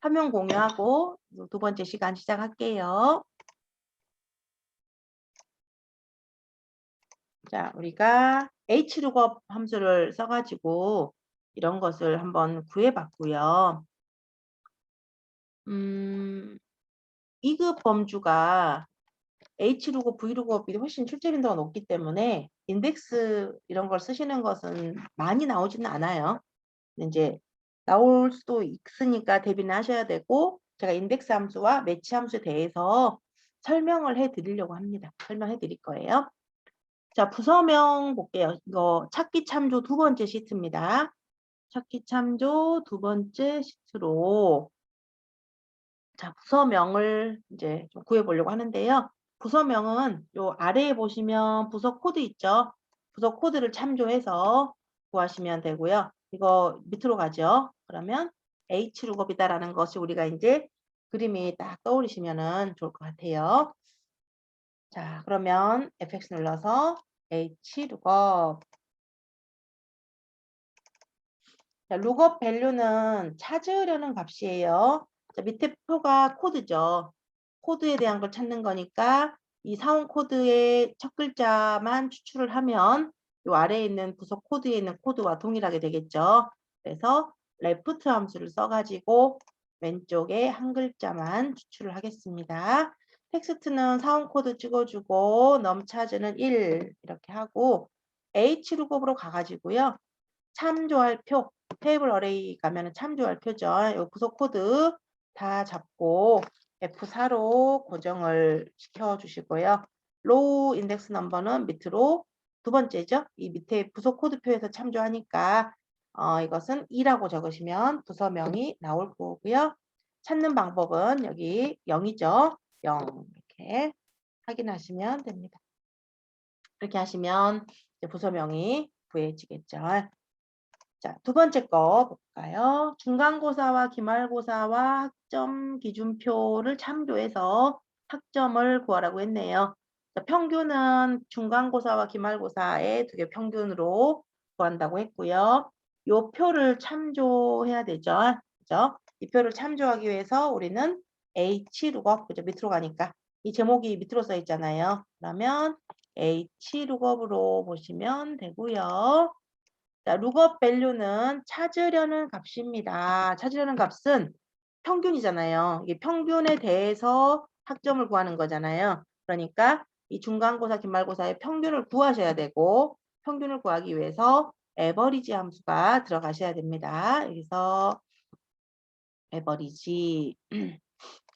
화면 공유하고 두 번째 시간 시작할게요. 자, 우리가 hlookup 함수를 써가지고 이런 것을 한번 구해봤고요. 2급 범주가 hlookup, vlookup이 훨씬 출제 빈도가 높기 때문에 인덱스 이런 걸 쓰시는 것은 많이 나오지는 않아요. 이제 나올 수도 있으니까 대비는 하셔야 되고, 제가 인덱스 함수와 매치 함수에 대해서 설명을 해드리려고 합니다. 설명해 드릴 거예요. 자, 부서명 볼게요. 이거 찾기 참조 두 번째 시트입니다. 찾기 참조 두 번째 시트로 자, 부서명을 이제 좀 구해보려고 하는데요. 부서명은 요 아래에 보시면 부서 코드 있죠? 부서 코드를 참조해서 구하시면 되고요. 이거 밑으로 가죠. 그러면 hlookup이다라는 것이 우리가 이제 그림이 딱 떠오르시면은 좋을 것 같아요. 자, 그러면 fx 눌러서 hlookup. 자, lookup 밸류는 찾으려는 값이에요. 자, 밑에 표가 코드죠. 코드에 대한 걸 찾는 거니까 이 사원 코드의 첫 글자만 추출을 하면 이 아래에 있는 부서 코드에 있는 코드와 동일하게 되겠죠. 그래서 left 함수를 써가지고 왼쪽에 한 글자만 추출을 하겠습니다. 텍스트는 사원 코드 찍어주고 넘차즈는 1 이렇게 하고 hlookup으로 가가지고요. 참조할 표, 테이블 어레이 가면은 참조할 표죠. 요 부서 코드 다 잡고 F4로 고정을 시켜주시고요. 로우 인덱스 넘버는 밑으로 두 번째죠. 이 밑에 부서 코드표에서 참조하니까 이것은 2라고 적으시면 부서명이 나올 거고요. 찾는 방법은 여기 0이죠. 0 이렇게 확인하시면 됩니다. 이렇게 하시면 이제 부서명이 구해지겠죠. 자, 두 번째 거 볼까요? 중간고사와 기말고사와 학점 기준표를 참조해서 학점을 구하라고 했네요. 자, 평균은 중간고사와 기말고사의 두 개 평균으로 구한다고 했고요. 이 표를 참조해야 되죠. 그죠? 이 표를 참조하기 위해서 우리는 hlook, 그죠? 밑으로 가니까 이 제목이 밑으로 써 있잖아요. 그러면 hlookup으로 보시면 되고요. 자, 룩업 밸류는 찾으려는 값입니다. 찾으려는 값은 평균이잖아요. 이게 평균에 대해서 학점을 구하는 거잖아요. 그러니까 이 중간고사, 기말고사의 평균을 구하셔야 되고, 평균을 구하기 위해서 에버리지 함수가 들어가셔야 됩니다. 여기서 에버리지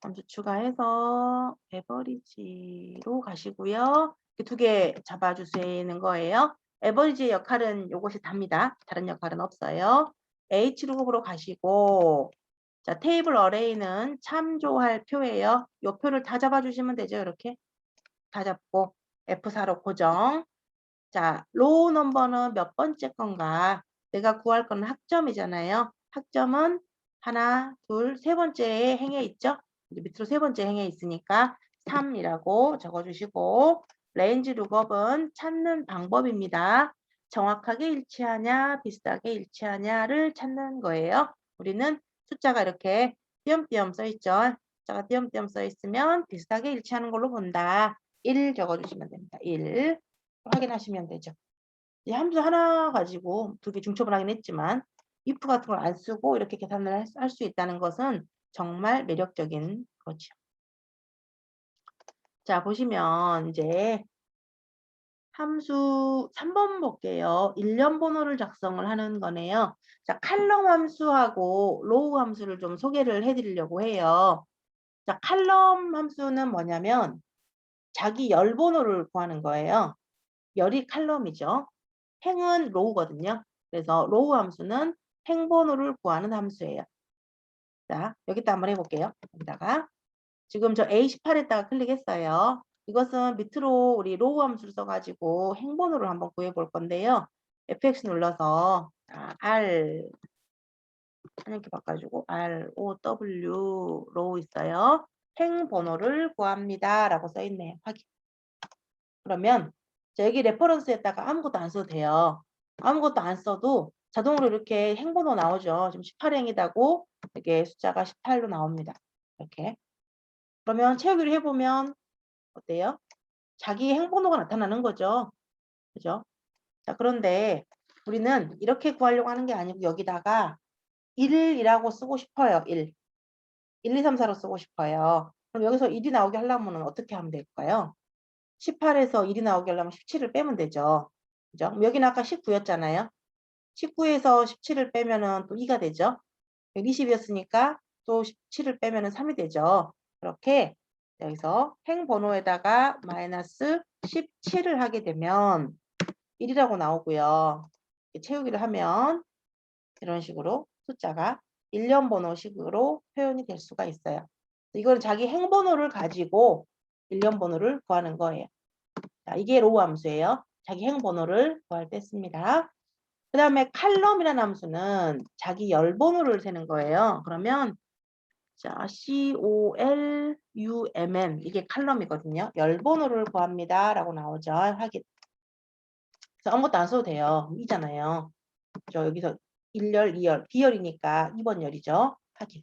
함수 추가해서 에버리지로 가시고요. 두 개 잡아주시는 거예요. 에버리지의 역할은 이것이 답니다. 다른 역할은 없어요. hlookup으로 가시고 자, 테이블 어레이는 참조할 표예요. 이 표를 다 잡아주시면 되죠. 이렇게 다 잡고 F4로 고정. 자, 로우 넘버는 몇 번째 건가? 내가 구할 거는 학점이잖아요. 학점은 하나, 둘, 세 번째에 행해 있죠? 이제 밑으로 세 번째 행해 있으니까 3이라고 적어주시고 레인지 룩업은 찾는 방법입니다. 정확하게 일치하냐, 비슷하게 일치하냐를 찾는 거예요. 우리는 숫자가 이렇게 띄엄띄엄 써 있죠. 숫자가 띄엄띄엄 써 있으면 비슷하게 일치하는 걸로 본다. 1 적어주시면 됩니다. 1 확인하시면 되죠. 이 함수 하나 가지고 두 개 중첩을 하긴 했지만 if 같은 걸 안 쓰고 이렇게 계산을 할 수 있다는 것은 정말 매력적인 거죠. 자, 보시면 이제 함수 3번 볼게요. 일련 번호를 작성을 하는 거네요. 자, 칼럼 함수하고 로우 함수를 좀 소개를 해드리려고 해요. 자, 칼럼 함수는 뭐냐면 자기 열 번호를 구하는 거예요. 열이 칼럼이죠. 행은 로우거든요. 그래서 로우 함수는 행 번호를 구하는 함수예요. 자, 여기다 한번 해볼게요. 여기다가 지금 저 A18에다가 클릭했어요. 이것은 밑으로 우리 로우 함수를 써가지고 행 번호를 한번 구해볼 건데요. fx 눌러서 R 이렇게 바꿔주고 ROW 로우 있어요. 행 번호를 구합니다. 라고 써있네요. 확인. 그러면 여기 레퍼런스에다가 아무것도 안 써도 돼요. 아무것도 안 써도 자동으로 이렇게 행번호 나오죠. 지금 18행이다고 이게 숫자가 18로 나옵니다. 이렇게. 그러면 채우기를 해보면 어때요? 자기 행번호가 나타나는 거죠. 그죠? 자, 그런데 우리는 이렇게 구하려고 하는 게 아니고 여기다가 1이라고 쓰고 싶어요. 1. 1, 2, 3, 4로 쓰고 싶어요. 그럼 여기서 1이 나오게 하려면 어떻게 하면 될까요? 18에서 1이 나오게 하려면 17을 빼면 되죠. 그죠? 그럼 여기는 아까 19였잖아요. 19에서 17을 빼면은 또 2가 되죠. 120이었으니까 또 17을 빼면은 3이 되죠. 그렇게 여기서 행 번호에다가 마이너스 17을 하게 되면 1이라고 나오고요. 채우기를 하면 이런 식으로 숫자가 일련 번호식으로 표현이 될 수가 있어요. 이거는 자기 행 번호를 가지고 일련 번호를 구하는 거예요. 자, 이게 로우 함수예요. 자기 행 번호를 구할 때 씁니다. 그 다음에 칼럼이라는 함수는 자기 열 번호를 세는 거예요. 그러면 자, COLUMN 이게 칼럼이거든요. 열 번호를 구합니다. 라고 나오죠. 확인. 그래서 아무것도 안 써도 돼요. 이잖아요. 저 여기서 1열, 2열, B열이니까 2번 열이죠. 확인.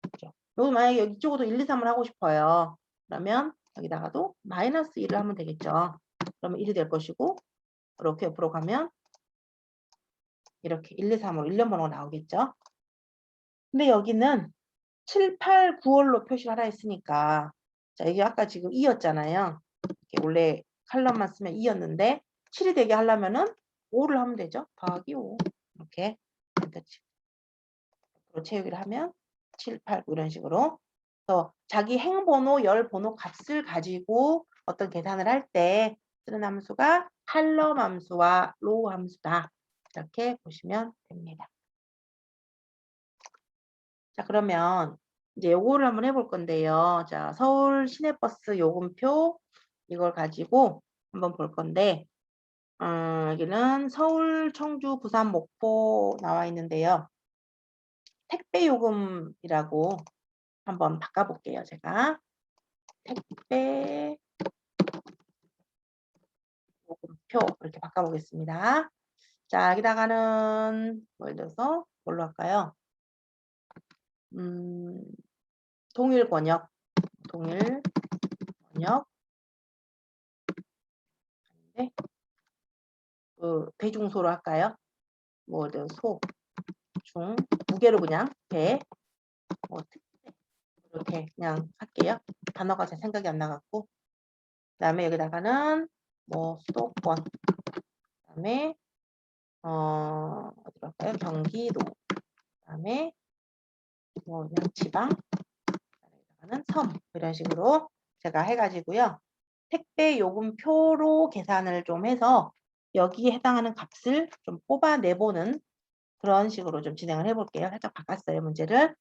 그렇죠. 여기 만약에 여기 이쪽으로 1, 2, 3을 하고 싶어요. 그러면 여기다가도 마이너스 1을 하면 되겠죠. 그러면 1이 될 것이고 이렇게 옆으로 가면 이렇게 1, 2, 3으로 1년 번호가 나오겠죠. 근데 여기는 7, 8, 9월로 표시를 하라 했으니까 자, 여기 아까 지금 2였잖아요. 원래 칼럼만 쓰면 2였는데 7이 되게 하려면은 5를 하면 되죠. 더하기 5. 이렇게 채우기를 하면 7, 8, 9 이런 식으로 자기 행번호, 열번호 값을 가지고 어떤 계산을 할 때 쓰는 함수가 칼럼 함수와 로우 함수다. 이렇게 보시면 됩니다. 자, 그러면 이제 요거를 한번 해볼 건데요. 자, 서울 시내버스 요금표 이걸 가지고 한번 볼 건데 여기는 서울, 청주, 부산, 목포 나와 있는데요. 택배 요금이라고 한번 바꿔볼게요. 제가 택배 요금표 이렇게 바꿔보겠습니다. 자, 여기다가는 예를 들어서 뭘로 할까요? 동일 권역 네. 그 대중소로 할까요? 뭐 소, 중, 두 개로 그냥 대, 뭐 특대 이렇게 그냥 할게요. 단어가 잘 생각이 안 나갖고. 그다음에 여기다가는 뭐 수도권, 그다음에 어디로 할까요? 경기도, 그다음에 뭐 그냥 지방, 여기다가는 섬 이런 식으로 제가 해가지고요. 택배 요금표로 계산을 좀 해서 여기에 해당하는 값을 좀 뽑아내보는 그런 식으로 좀 진행을 해볼게요. 살짝 바꿨어요, 문제를.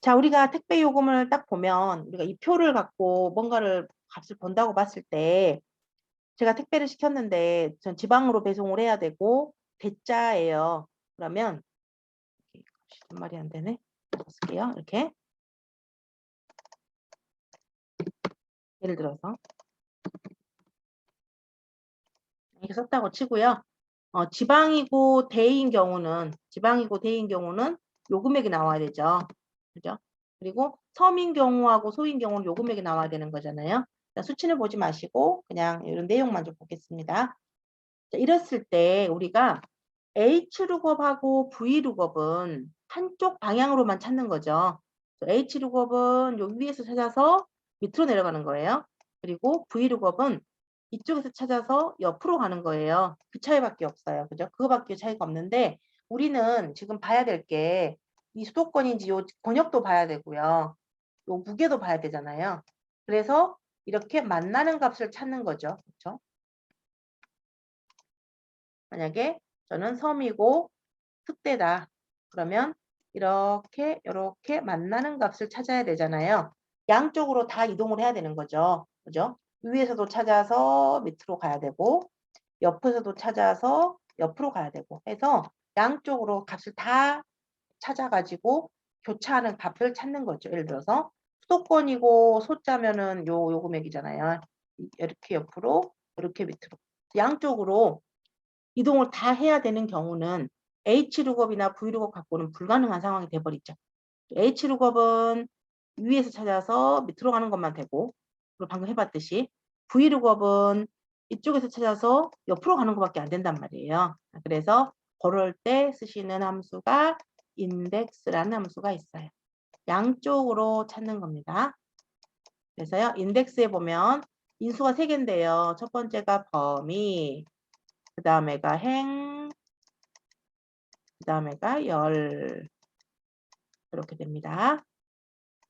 자, 우리가 택배 요금을 딱 보면 우리가 이 표를 갖고 뭔가를 값을 본다고 봤을 때 제가 택배를 시켰는데 전 지방으로 배송을 해야 되고 대자예요. 그러면 값이 말이 안 되네. 쓸게요. 이렇게 예를 들어서 이렇게 썼다고 치고요. 지방이고 대인 경우는 요금액이 나와야 되죠. 그죠? 그리고 섬인 경우하고 소인 경우는 요금액이 나와야 되는 거잖아요. 자, 수치는 보지 마시고 그냥 이런 내용만 좀 보겠습니다. 자, 이랬을 때 우리가 H룩업하고 V룩업은 한쪽 방향으로만 찾는 거죠. H룩업은 여기 위에서 찾아서 밑으로 내려가는 거예요. 그리고 V룩업은 이쪽에서 찾아서 옆으로 가는 거예요. 그 차이밖에 없어요. 그죠? 그거밖에 차이가 없는데 우리는 지금 봐야 될 게 이 수도권인지 요 권역도 봐야 되고요. 요 무게도 봐야 되잖아요. 그래서 이렇게 만나는 값을 찾는 거죠. 그렇죠? 만약에 저는 섬이고 특대다. 그러면 이렇게 만나는 값을 찾아야 되잖아요. 양쪽으로 다 이동을 해야 되는 거죠. 그죠? 위에서도 찾아서 밑으로 가야 되고 옆에서도 찾아서 옆으로 가야 되고 해서 양쪽으로 값을 다 찾아가지고 교차하는 값을 찾는 거죠. 예를 들어서 수도권이고 소자면은 요 금액이잖아요. 이렇게 옆으로 이렇게 밑으로 양쪽으로 이동을 다 해야 되는 경우는 H룩업이나 V룩업 갖고는 불가능한 상황이 돼버리죠. H룩업은 위에서 찾아서 밑으로 가는 것만 되고, 그리고 방금 해봤듯이 V룩업은 이쪽에서 찾아서 옆으로 가는 것밖에 안 된단 말이에요. 그래서 그럴 때 쓰시는 함수가 index라는 함수가 있어요. 양쪽으로 찾는 겁니다. 그래서요, 인덱스에 보면 인수가 3개인데요. 첫 번째가 범위, 그 다음에가 행, 그 다음에가 열. 이렇게 됩니다.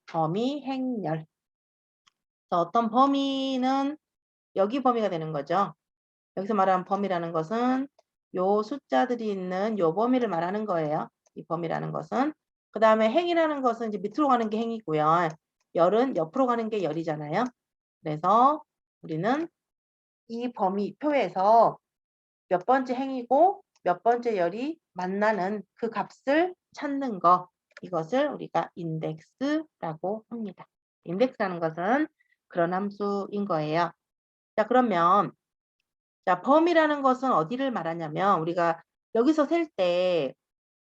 범위, 행, 열. 어떤 범위는 여기 범위가 되는 거죠. 여기서 말하는 범위라는 것은 요 숫자들이 있는 요 범위를 말하는 거예요. 이 범위라는 것은. 그 다음에 행이라는 것은 이제 밑으로 가는 게 행이고요. 열은 옆으로 가는 게 열이잖아요. 그래서 우리는 이 범위표에서 몇 번째 행이고 몇 번째 열이 만나는 그 값을 찾는 거. 이것을 우리가 인덱스라고 합니다. 인덱스라는 것은 그런 함수인 거예요. 자, 그러면 자, 범위라는 것은 어디를 말하냐면 우리가 여기서 셀 때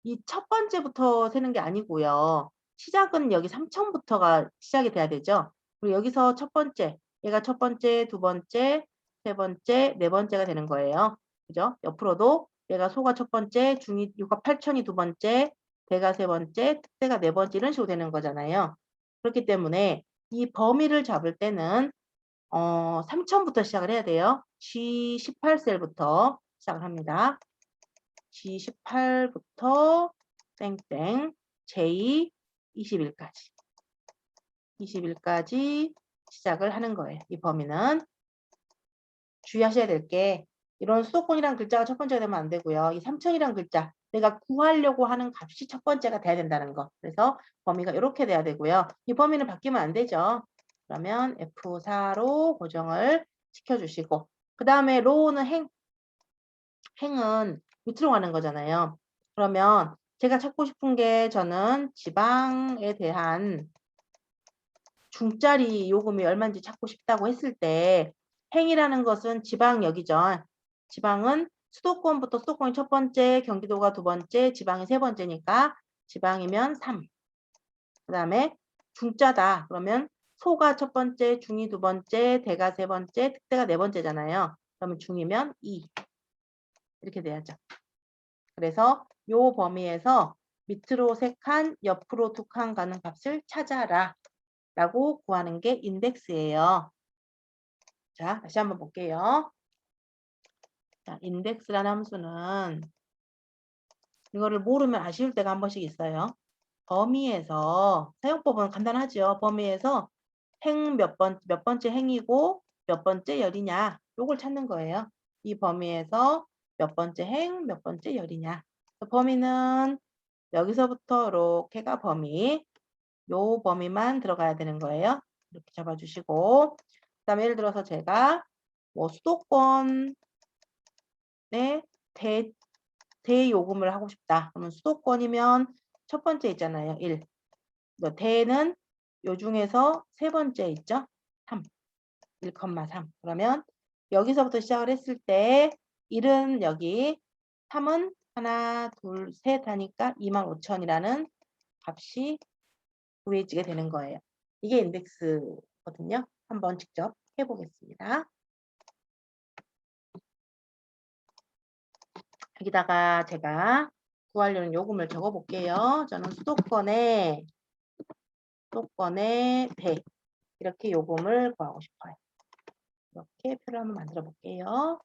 이 첫 번째부터 세는 게 아니고요. 시작은 여기 3천부터가 시작이 돼야 되죠. 그리고 여기서 첫 번째, 얘가 첫 번째, 두 번째, 세 번째, 네 번째가 되는 거예요. 그죠? 옆으로도 얘가 소가 첫 번째, 중이 6가 8천이 두 번째, 대가 세 번째, 특대가 네 번째 이런 식으로 되는 거잖아요. 그렇기 때문에 이 범위를 잡을 때는 3천부터 시작을 해야 돼요. G18셀부터 시작을 합니다. G18부터 땡땡 J21까지 21까지 시작을 하는 거예요. 이 범위는 주의하셔야 될 게 이런 수도권이란 글자가 첫 번째가 되면 안 되고요. 이 3천이란 글자 내가 구하려고 하는 값이 첫 번째가 돼야 된다는 거. 그래서 범위가 이렇게 돼야 되고요. 이 범위는 바뀌면 안 되죠. 그러면 F4로 고정을 시켜주시고 그 다음에 로우는 행은 밑으로 가는 거잖아요. 그러면 제가 찾고 싶은 게 저는 지방에 대한 중짜리 요금이 얼마인지 찾고 싶다고 했을 때 행이라는 것은 지방역이죠. 지방은 수도권부터 수도권이 첫 번째, 경기도가 두 번째, 지방이 세 번째니까 지방이면 3. 그 다음에 중짜다. 그러면 소가 첫 번째, 중이 두 번째, 대가 세 번째, 특대가 네 번째잖아요. 그러면 중이면 2. 이렇게 돼야죠. 그래서 요 범위에서 밑으로 3칸, 옆으로 2칸 가는 값을 찾아라 라고 구하는 게 인덱스예요. 자, 다시 한번 볼게요. 자, 인덱스라는 함수는 이거를 모르면 아쉬울 때가 한 번씩 있어요. 범위에서 사용법은 간단하죠. 범위에서 행 몇 번째 행이고 몇 번째 열이냐 요걸 찾는 거예요. 이 범위에서 몇 번째 행, 몇 번째 열이냐. 범위는 여기서부터 이렇게가 범위. 요 범위만 들어가야 되는 거예요. 이렇게 잡아주시고 그 다음에 예를 들어서 제가 뭐 수도권에 대요금을 하고 싶다. 그러면 수도권이면 첫 번째 있잖아요. 1. 대는 요 중에서 세 번째 있죠. 3. 1,3. 그러면 여기서부터 시작을 했을 때 1은 여기 3은 하나, 둘, 셋 하니까 25,000이라는 값이 구해지게 되는 거예요. 이게 인덱스거든요. 한번 직접 해보겠습니다. 여기다가 제가 구하려는 요금을 적어볼게요. 저는 수도권에 대 이렇게 요금을 구하고 싶어요. 이렇게 표를 한번 만들어 볼게요.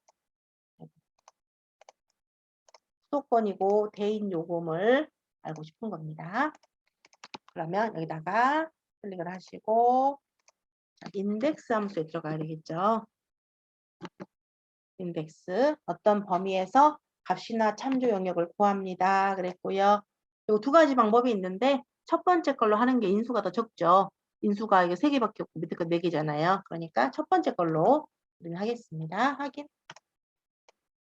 수도권이고 대인 요금을 알고 싶은 겁니다. 그러면 여기다가 클릭을 하시고 인덱스 함수에 들어가야 되겠죠. 인덱스 어떤 범위에서 값이나 참조 영역을 구합니다. 그랬고요. 요 두 가지 방법이 있는데 첫 번째 걸로 하는 게 인수가 더 적죠. 인수가 이게 3개밖에 없고 밑에 거 4개잖아요. 그러니까 첫 번째 걸로 우리는 하겠습니다. 확인.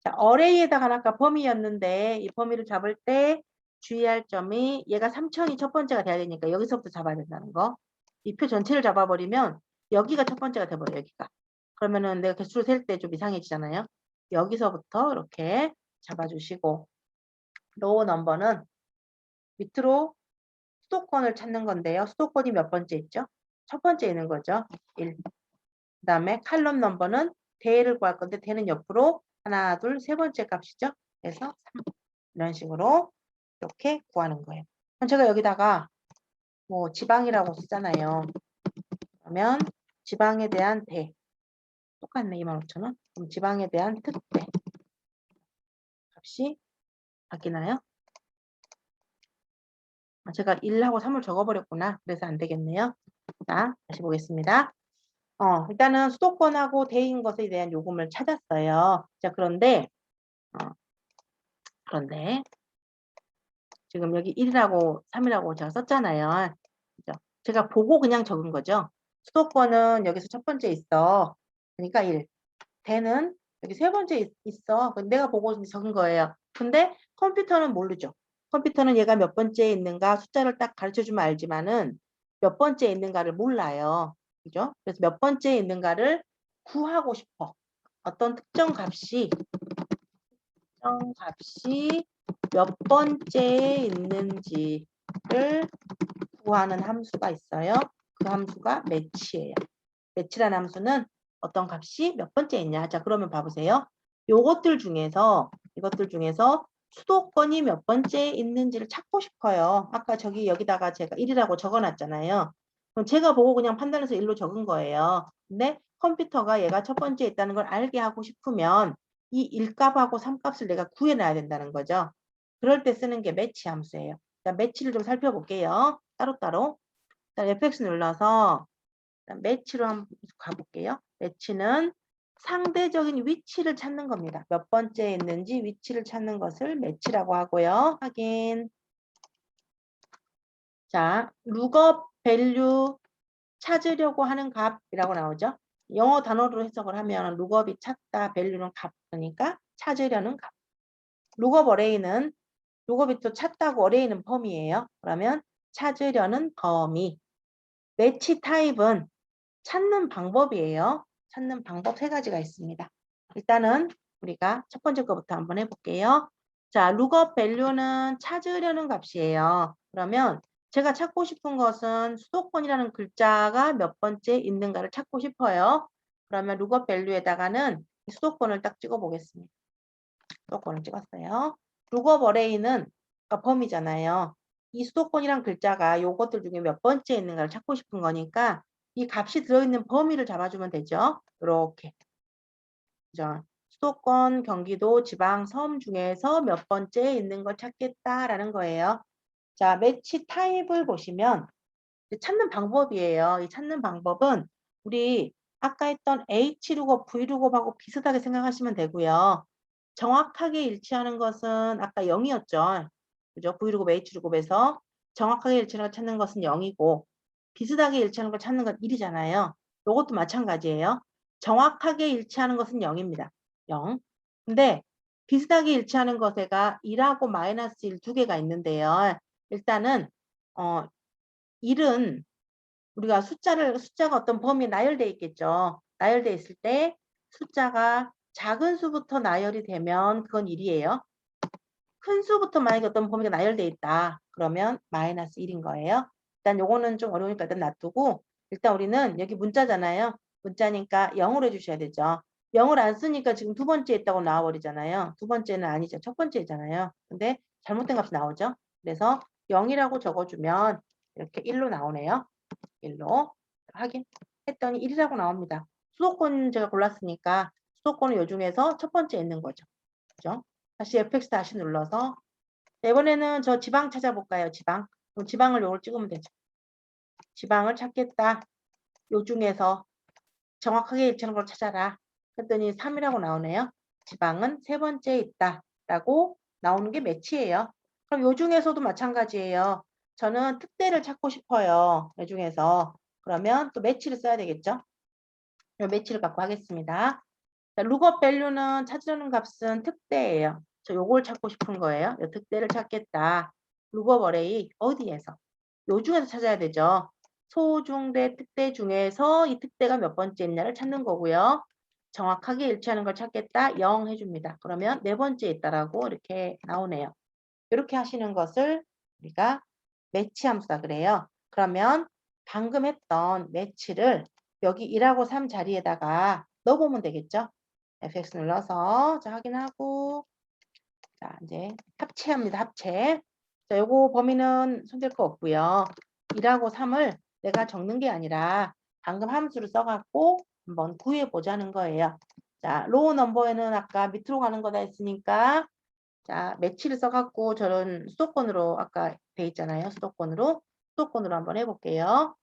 자, 어레이에다가 아까 범위였는데 이 범위를 잡을 때 주의할 점이 얘가 3천이 첫 번째가 돼야 되니까 여기서부터 잡아야 된다는 거. 이 표 전체를 잡아버리면 여기가 첫 번째가 돼버려요. 여기가. 그러면은 내가 개수를 셀 때 좀 이상해지잖아요. 여기서부터 이렇게 잡아주시고 로우 넘버는 밑으로 수도권을 찾는 건데요. 수도권이 몇 번째 있죠? 첫 번째 있는 거죠. 1. 그 다음에 칼럼 넘버는 대를 구할 건데 대는 옆으로 하나, 둘, 세 번째 값이죠. 그래서 3. 이런 식으로 이렇게 구하는 거예요. 그럼 제가 여기다가 뭐 지방이라고 쓰잖아요. 그러면 지방에 대한 대 똑같네. 25,000원. 그럼 지방에 대한 특대 값이 바뀌나요? 제가 1하고 3을 적어버렸구나. 그래서 안 되겠네요. 자, 다시 보겠습니다. 일단은 수도권하고 대인 것에 대한 요금을 찾았어요. 자, 그런데 지금 여기 1이라고 3이라고 제가 썼잖아요. 그죠? 제가 보고 그냥 적은 거죠. 수도권은 여기서 첫 번째 있어. 그러니까 1. 대는 여기 세 번째 있어. 내가 보고 적은 거예요. 근데 컴퓨터는 모르죠. 컴퓨터는 얘가 몇 번째에 있는가 숫자를 딱 가르쳐주면 알지만은 몇 번째에 있는가를 몰라요. 그죠? 그래서 몇 번째에 있는가를 구하고 싶어. 어떤 몇 번째에 있는지를 구하는 함수가 있어요. 그 함수가 매치예요. 매치라는 함수는 어떤 값이 몇 번째 있냐. 자, 그러면 봐보세요. 이것들 중에서 수도권이 몇 번째에 있는지를 찾고 싶어요. 아까 여기다가 제가 1이라고 적어놨잖아요. 그럼 제가 보고 그냥 판단해서 1로 적은 거예요. 근데 컴퓨터가 얘가 첫 번째에 있다는 걸 알게 하고 싶으면 이 1값하고 3값을 내가 구해놔야 된다는 거죠. 그럴 때 쓰는 게 매치 함수예요. 자, 매치를 좀 살펴볼게요. 따로따로. 자, FX 눌러서 매치로 한번 가볼게요. 매치는 상대적인 위치를 찾는 겁니다. 몇 번째에 있는지 위치를 찾는 것을 매치라고 하고요. 확인. 자, 룩업 밸류 찾으려고 하는 값이라고 나오죠. 영어 단어로 해석을 하면 룩업이 찾다, 밸류는 값, 그러니까 찾으려는 값. 룩업 어레이는 룩업이 또 찾다고 어레이는 범위예요. 그러면 찾으려는 범위. 매치 타입은 찾는 방법이에요. 찾는 방법 세 가지가 있습니다. 일단은 우리가 첫 번째 거부터 한번 해볼게요. 자, 룩업 밸류는 찾으려는 값이에요. 그러면 제가 찾고 싶은 것은 수도권이라는 글자가 몇 번째 있는가를 찾고 싶어요. 그러면 룩업 밸류에다가는 수도권을 딱 찍어 보겠습니다. 수도권을 찍었어요. 룩업 어레이는 범위잖아요. 이 수도권이란 글자가 요것들 중에 몇 번째 있는가를 찾고 싶은 거니까 이 값이 들어있는 범위를 잡아주면 되죠. 이렇게. 그죠? 수도권, 경기도, 지방, 섬 중에서 몇 번째에 있는 걸 찾겠다라는 거예요. 자, 매치 타입을 보시면 찾는 방법이에요. 이 찾는 방법은 우리 아까 했던 H룩업, V룩업하고 비슷하게 생각하시면 되고요. 정확하게 일치하는 것은 아까 0이었죠. 그죠? V룩업, H룩업에서 정확하게 일치하는 걸 찾는 것은 0이고 비슷하게 일치하는 걸 찾는 건 1이잖아요. 이것도 마찬가지예요. 정확하게 일치하는 것은 0입니다. 0. 근데 비슷하게 일치하는 것에가 1하고 마이너스 1 두 개가 있는데요. 일단은 1은 우리가 숫자가 어떤 범위에 나열되어 있겠죠. 나열되어 있을 때 숫자가 작은 수부터 나열이 되면 그건 1이에요. 큰 수부터 만약에 어떤 범위가 나열되어 있다. 그러면 마이너스 1인 거예요. 일단 요거는 좀 어려우니까 일단 놔두고 일단 우리는 여기 문자잖아요. 문자니까 0으로 해주셔야 되죠. 0을 안 쓰니까 지금 두 번째 있다고 나와버리잖아요. 두 번째는 아니죠. 첫 번째잖아요. 근데 잘못된 값이 나오죠. 그래서 0이라고 적어주면 이렇게 1로 나오네요. 1로 확인했더니 1이라고 나옵니다. 수도권 제가 골랐으니까 수도권은 요 중에서 첫 번째 있는 거죠. 그죠? 다시 FX 다시 눌러서 이번에는 저 지방 찾아볼까요? 지방. 그럼 지방을 요걸 찍으면 되죠. 지방을 찾겠다. 요 중에서 정확하게 일치하는 걸 찾아라. 그랬더니 3이라고 나오네요. 지방은 세 번째에 있다. 라고 나오는 게 매치예요. 그럼 요 중에서도 마찬가지예요. 저는 특대를 찾고 싶어요. 요 중에서. 그러면 또 매치를 써야 되겠죠? 매치를 갖고 하겠습니다. 자, 룩업 밸류는 찾으려는 값은 특대예요. 저 요걸 찾고 싶은 거예요. 요 특대를 찾겠다. 룩업 어레이 어디에서? 요 중에서 찾아야 되죠. 소중대 특대 중에서 이 특대가 몇 번째 있냐를 찾는 거고요. 정확하게 일치하는 걸 찾겠다. 0 해줍니다. 그러면 네 번째 있다라고 이렇게 나오네요. 이렇게 하시는 것을 우리가 매치 함수다 그래요. 그러면 방금 했던 매치를 여기 1하고 3 자리에다가 넣어보면 되겠죠. fx 눌러서 자, 확인하고 자, 이제 합체합니다. 합체. 자, 요거 범위는 손댈 거 없고요. 1하고 3을 내가 적는 게 아니라 방금 함수를 써갖고 한번 구해 보자는 거예요. 자, 로우 넘버에는 아까 밑으로 가는 거다 했으니까 자, 매치를 써갖고 저는 수도권으로 아까 돼 있잖아요. 수도권으로 한번 해볼게요.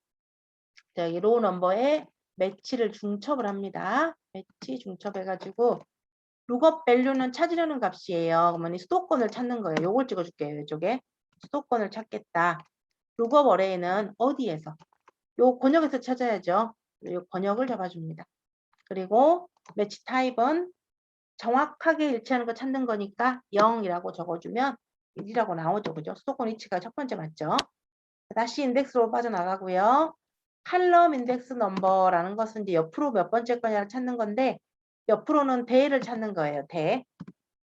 자, 여기 로우 넘버에 매치를 중첩을 합니다. 매치 중첩해가지고 룩업 밸류는 찾으려는 값이에요. 그러면 이 수도권을 찾는 거예요. 요걸 찍어줄게요. 이쪽에 수도권을 찾겠다. 룩업 어레이는 어디에서? 요 번역에서 찾아야죠. 요 번역을 잡아줍니다. 그리고 매치 타입은 정확하게 일치하는 거 찾는 거니까 0이라고 적어주면 1이라고 나오죠. 그죠? 수도권 위치가 첫 번째 맞죠? 다시 인덱스로 빠져나가고요. 칼럼 인덱스 넘버라는 것은 이제 옆으로 몇 번째 거냐를 찾는 건데 옆으로는 대를 찾는 거예요. 대.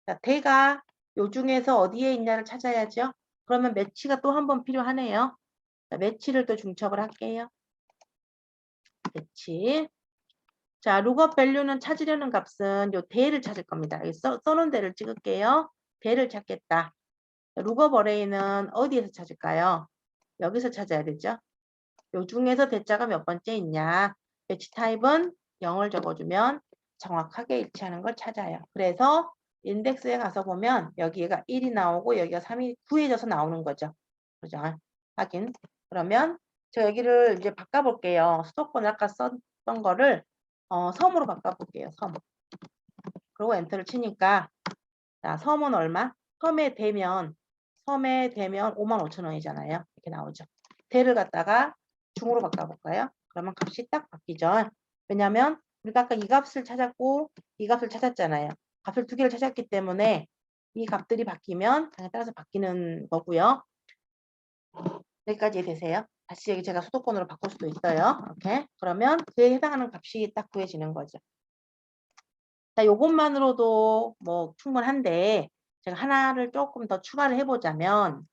자, 대가 요 중에서 어디에 있냐를 찾아야죠. 그러면 매치가 또 한 번 필요하네요. 자, 매치를 또 중첩을 할게요. 매치. 자, 룩업 밸류는 찾으려는 값은 요 대를 찾을 겁니다. 여기 써놓은 대를 찍을게요. 대를 찾겠다. 룩업 어레이는 어디에서 찾을까요? 여기서 찾아야 되죠. 요 중에서 대자가 몇 번째 있냐. 매치 타입은 0을 적어주면 정확하게 일치하는 걸 찾아요. 그래서 인덱스에 가서 보면 여기가 1이 나오고 여기가 3이 구해져서 나오는 거죠. 그죠? 확인. 그러면 제가 여기를 이제 바꿔볼게요. 수도권 아까 썼던 거를 섬으로 바꿔볼게요. 섬. 그리고 엔터를 치니까 자, 섬은 얼마? 섬에 되면 55,500원이잖아요. 이렇게 나오죠. 대를 갖다가 중으로 바꿔볼까요? 그러면 값이 딱 바뀌죠. 왜냐하면 우리가 아까 이 값을 찾았고 이 값을 찾았잖아요. 값을 두 개를 찾았기 때문에 이 값들이 바뀌면 당연히 따라서 바뀌는 거고요. 여기까지 되세요. 다시 여기 제가 수도권으로 바꿀 수도 있어요. 이렇게. 그러면 그에 해당하는 값이 딱 구해지는 거죠. 자, 요것만으로도 뭐 충분한데 제가 하나를 조금 더 추가를 해보자면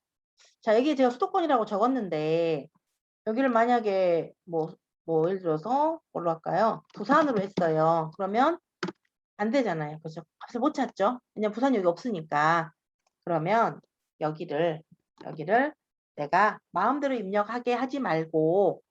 자, 여기 제가 수도권이라고 적었는데 여기를 만약에 뭐 예를 들어서 뭘로 할까요? 부산으로 했어요. 그러면 안 되잖아요. 그죠? 값을 못 찾죠? 왜냐면 부산이 여기 없으니까. 그러면 여기를 내가 마음대로 입력하게 하지 말고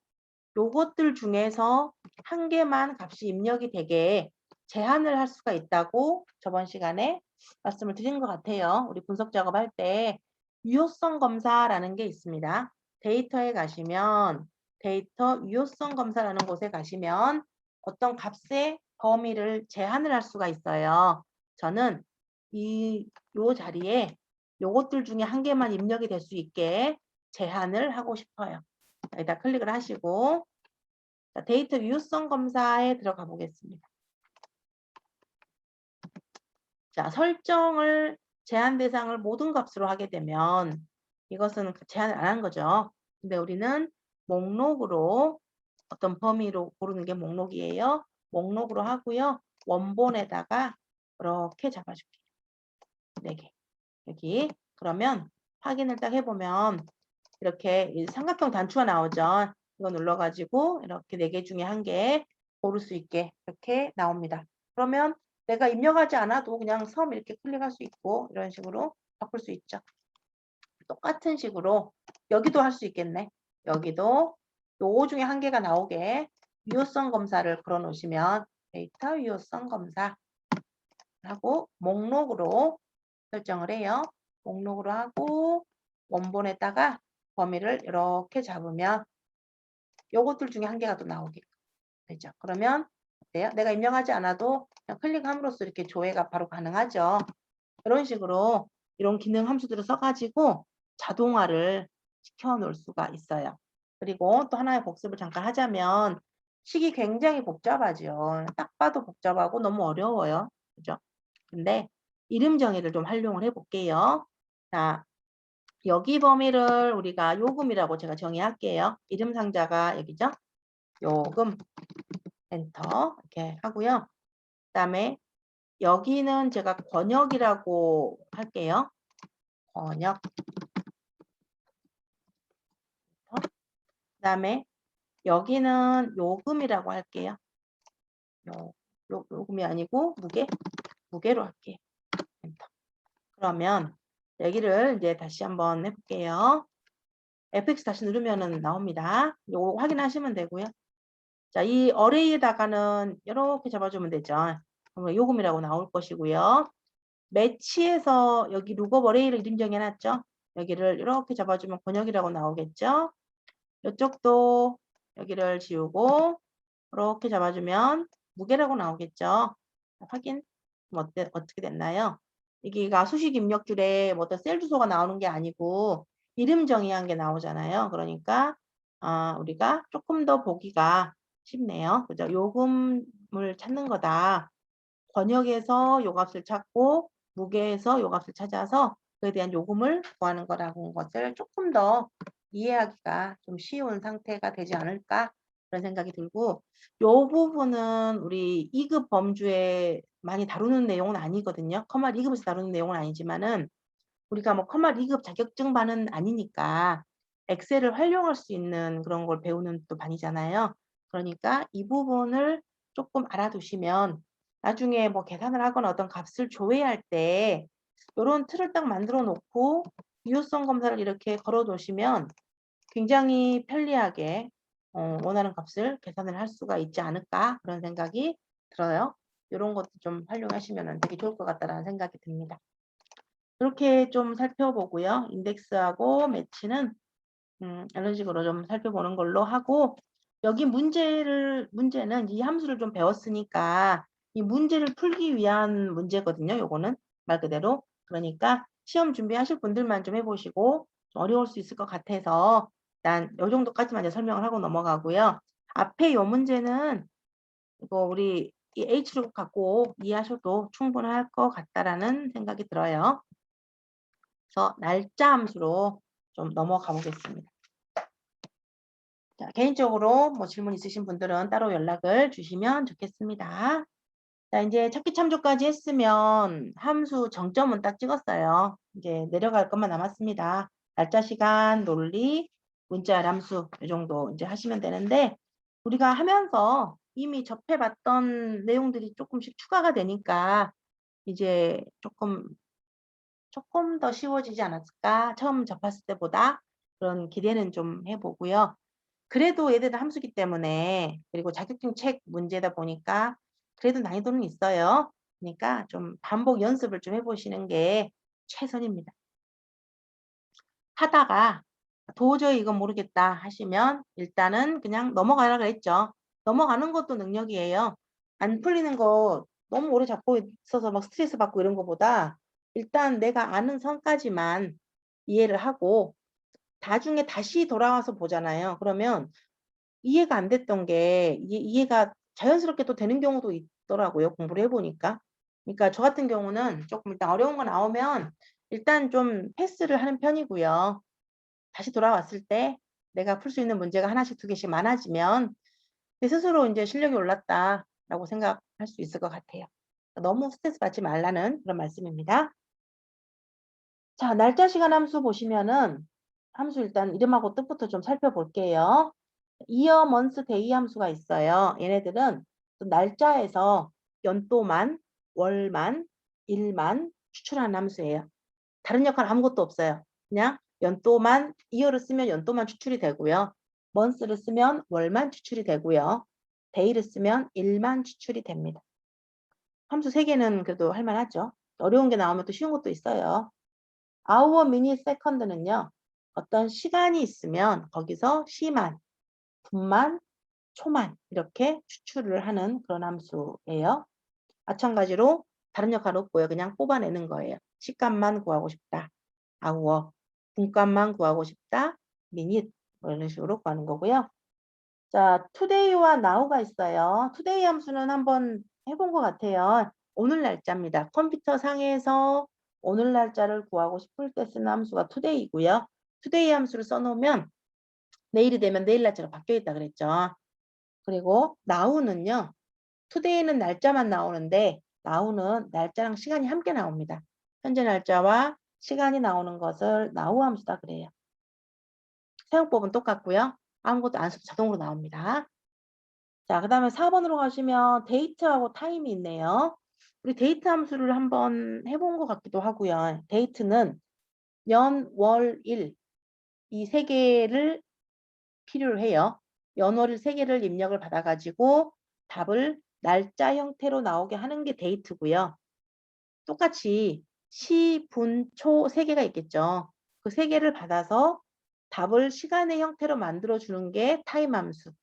요것들 중에서 한 개만 값이 입력이 되게 제한을 할 수가 있다고 저번 시간에 말씀을 드린 것 같아요. 우리 분석 작업할 때 유효성 검사라는 게 있습니다. 데이터에 가시면 데이터 유효성 검사라는 곳에 가시면 어떤 값의 범위를 제한을 할 수가 있어요. 저는 요 자리에 요것들 중에 한 개만 입력이 될 수 있게 제한을 하고 싶어요. 여기다 클릭을 하시고 자, 데이터 유효성 검사에 들어가 보겠습니다. 자, 설정을 제한 대상을 모든 값으로 하게 되면 이것은 제한을 안 한 거죠. 근데 우리는 목록으로 어떤 범위로 고르는 게 목록이에요. 목록으로 하고요. 원본에다가 이렇게 잡아줄게요. 4개. 여기. 그러면 확인을 딱 해보면 이렇게 삼각형 단추가 나오죠. 이거 눌러가지고 이렇게 4개 중에 한 개 고를 수 있게 이렇게 나옵니다. 그러면 내가 입력하지 않아도 그냥 섬 이렇게 클릭할 수 있고 이런 식으로 바꿀 수 있죠. 똑같은 식으로 여기도 할 수 있겠네. 여기도 요 중에 한 개가 나오게 유효성 검사를 걸어 놓으시면 데이터 유효성 검사 하고 목록으로 설정을 해요. 목록으로 하고 원본에다가 범위를 이렇게 잡으면 요것들 중에 한 개가 또 나오게 되죠. 그러면 어때요? 내가 입력하지 않아도 그냥 클릭함으로써 이렇게 조회가 바로 가능하죠. 이런 식으로 이런 기능 함수들을 써가지고 자동화를 시켜 놓을 수가 있어요. 그리고 또 하나의 복습을 잠깐 하자면 식이 굉장히 복잡하죠. 딱 봐도 복잡하고 너무 어려워요. 그죠? 근데 이름 정의를 좀 활용을 해볼게요. 자, 여기 범위를 우리가 요금이라고 제가 정의할게요. 이름 상자가 여기죠? 요금, 엔터 이렇게 하고요. 그 다음에 여기는 제가 권역이라고 할게요. 번역. 그다음에 여기는 요금이라고 할게요. 요금이 아니고 무게로 할게요. 엔터. 그러면 여기를 이제 다시 한번 해볼게요. FX 다시 누르면은 나옵니다. 요거 확인하시면 되고요. 자, 이 어레이에다가는 이렇게 잡아주면 되죠. 그러면 요금이라고 나올 것이고요. 매치에서 여기 룩업 어레이를 이름 정해놨죠. 여기를 이렇게 잡아주면 번역이라고 나오겠죠. 이쪽도 여기를 지우고 이렇게 잡아주면 무게라고 나오겠죠. 확인. 어떻게 됐나요? 여기가 수식 입력줄에 뭐 어떤 셀 주소가 나오는 게 아니고 이름 정의한 게 나오잖아요. 그러니까 우리가 조금 더 보기가 쉽네요. 그죠? 요금을 찾는 거다. 번역에서 요 값을 찾고 무게에서 요 값을 찾아서 그에 대한 요금을 구하는 거라는 것을 조금 더 이해하기가 좀 쉬운 상태가 되지 않을까 그런 생각이 들고 요 부분은 우리 2급 범주에 많이 다루는 내용은 아니거든요. 커말 2급에서 다루는 내용은 아니지만은 우리가 뭐 커말 2급 자격증반은 아니니까 엑셀을 활용할 수 있는 그런 걸 배우는 또 반이잖아요. 그러니까 이 부분을 조금 알아두시면 나중에 뭐 계산을 하거나 어떤 값을 조회할 때 요런 틀을 딱 만들어 놓고 유효성 검사를 이렇게 걸어 놓으시면 굉장히 편리하게 원하는 값을 계산을 할 수가 있지 않을까 그런 생각이 들어요. 요런 것도 좀 활용하시면 되게 좋을 것 같다라는 생각이 듭니다. 그렇게 좀 살펴보고요. 인덱스하고 매치는 이런 식으로 좀 살펴보는 걸로 하고 여기 문제는 이 함수를 좀 배웠으니까 이 문제를 풀기 위한 문제거든요. 요거는 말 그대로. 그러니까 시험 준비하실 분들만 좀 해보시고 좀 어려울 수 있을 것 같아서 일단 요 정도까지만 이제 설명을 하고 넘어가고요. 앞에 요 문제는 이거 우리 이 H를 갖고 이해하셔도 충분할 것 같다라는 생각이 들어요. 그래서 날짜 함수로 좀 넘어가 보겠습니다. 자, 개인적으로 뭐 질문 있으신 분들은 따로 연락을 주시면 좋겠습니다. 자, 이제 찾기 참조까지 했으면 함수 정점은 딱 찍었어요. 이제 내려갈 것만 남았습니다. 날짜, 시간, 논리, 문자, 함수 이 정도 이제 하시면 되는데 우리가 하면서 이미 접해봤던 내용들이 조금씩 추가가 되니까 이제 조금 더 쉬워지지 않았을까? 처음 접했을 때보다 그런 기대는 좀 해보고요. 그래도 얘들은 함수기 때문에 그리고 자격증 책 문제다 보니까 그래도 난이도는 있어요. 그러니까 좀 반복 연습을 좀 해보시는 게 최선입니다. 하다가 도저히 이건 모르겠다 하시면 일단은 그냥 넘어가라 그랬죠. 넘어가는 것도 능력이에요. 안 풀리는 거 너무 오래 잡고 있어서 막 스트레스 받고 이런 거보다 일단 내가 아는 선까지만 이해를 하고 나중에 다시 돌아와서 보잖아요. 그러면 이해가 안 됐던 게 이해가 자연스럽게 또 되는 경우도 있더라고요. 공부를 해보니까. 그러니까 저 같은 경우는 조금 일단 어려운 거 나오면 일단 좀 패스를 하는 편이고요. 다시 돌아왔을 때 내가 풀 수 있는 문제가 하나씩 두 개씩 많아지면 내 스스로 이제 실력이 올랐다라고 생각할 수 있을 것 같아요. 너무 스트레스 받지 말라는 그런 말씀입니다. 자, 날짜 시간 함수 보시면은 함수 일단 이름하고 뜻부터 좀 살펴볼게요. year, month, day 함수가 있어요. 얘네들은 날짜에서 연도만, 월만, 일만 추출하는 함수예요. 다른 역할 아무것도 없어요. 그냥 연도만, year를 쓰면 연도만 추출이 되고요. month를 쓰면 월만 추출이 되고요. day를 쓰면 일만 추출이 됩니다. 함수 3개는 그래도 할만하죠. 어려운 게 나오면 또 쉬운 것도 있어요. hour, minute, second는요. 어떤 시간이 있으면 거기서 시만, 분만, 초만 이렇게 추출을 하는 그런 함수예요. 마찬가지로 다른 역할 없고요. 그냥 뽑아내는 거예요. 시간만 구하고 싶다. hour, 분값만 구하고 싶다. minute 뭐 이런 식으로 구하는 거고요. 자, today와 now가 있어요. today 함수는 한번 해본 것 같아요. 오늘 날짜입니다. 컴퓨터 상에서 오늘 날짜를 구하고 싶을 때 쓰는 함수가 today이고요. today 함수를 써놓으면 내일이 되면 내일 날짜로 바뀌어 있다 그랬죠. 그리고 now는요. today는 날짜만 나오는데 now는 날짜랑 시간이 함께 나옵니다. 현재 날짜와 시간이 나오는 것을 now 함수다 그래요. 사용법은 똑같고요. 아무것도 안 써도 자동으로 나옵니다. 자, 그다음에 4번으로 가시면 date하고 time이 있네요. 우리 date 함수를 한번 해본 것 같기도 하고요. date는 연, 월, 일 이 세 개를 필요로 해요. 연, 월, 일 세 개를 입력을 받아가지고 답을 날짜 형태로 나오게 하는 게 date고요. 똑같이 시, 분, 초 세 개가 있겠죠. 그 세 개를 받아서 답을 시간의 형태로 만들어주는 게 타임 함수예요.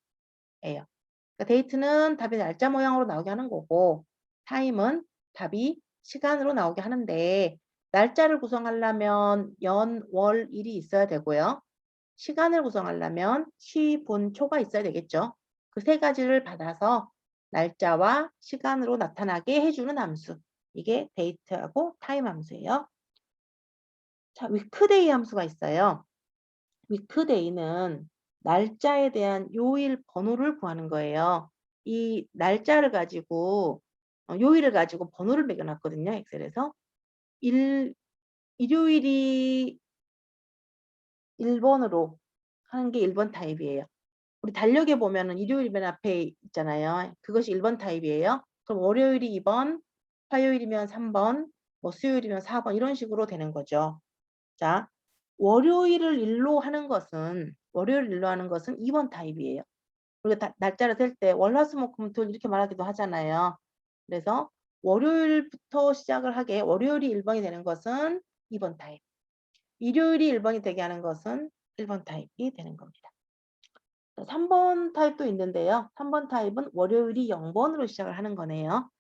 그러니까 데이트는 답이 날짜 모양으로 나오게 하는 거고 타임은 답이 시간으로 나오게 하는데 날짜를 구성하려면 연, 월, 일이 있어야 되고요. 시간을 구성하려면 시, 분, 초가 있어야 되겠죠. 그 세 가지를 받아서 날짜와 시간으로 나타나게 해주는 함수. 이게 데이트하고 타임 함수예요. 자, 위크데이 함수가 있어요. 위크데이는 날짜에 대한 요일 번호를 구하는 거예요. 이 날짜를 가지고 요일을 가지고 번호를 매겨놨거든요. 엑셀에서. 일요일이 1번으로 하는 게 1번 타입이에요. 우리 달력에 보면은 일요일 맨 앞에 있잖아요. 그것이 1번 타입이에요. 그럼 월요일이 2번, 화요일이면 3번, 뭐 수요일이면 4번 이런 식으로 되는 거죠. 자, 월요일을 일로 하는 것은 2번 타입이에요. 우리가 날짜를 셀 때 월화수목금토일 이렇게 말하기도 하잖아요. 그래서 월요일부터 시작을 하게 월요일이 1번이 되는 것은 2번 타입. 일요일이 1번이 되게 하는 것은 1번 타입이 되는 겁니다. 3번 타입도 있는데요. 3번 타입은 월요일이 0번으로 시작을 하는 거네요.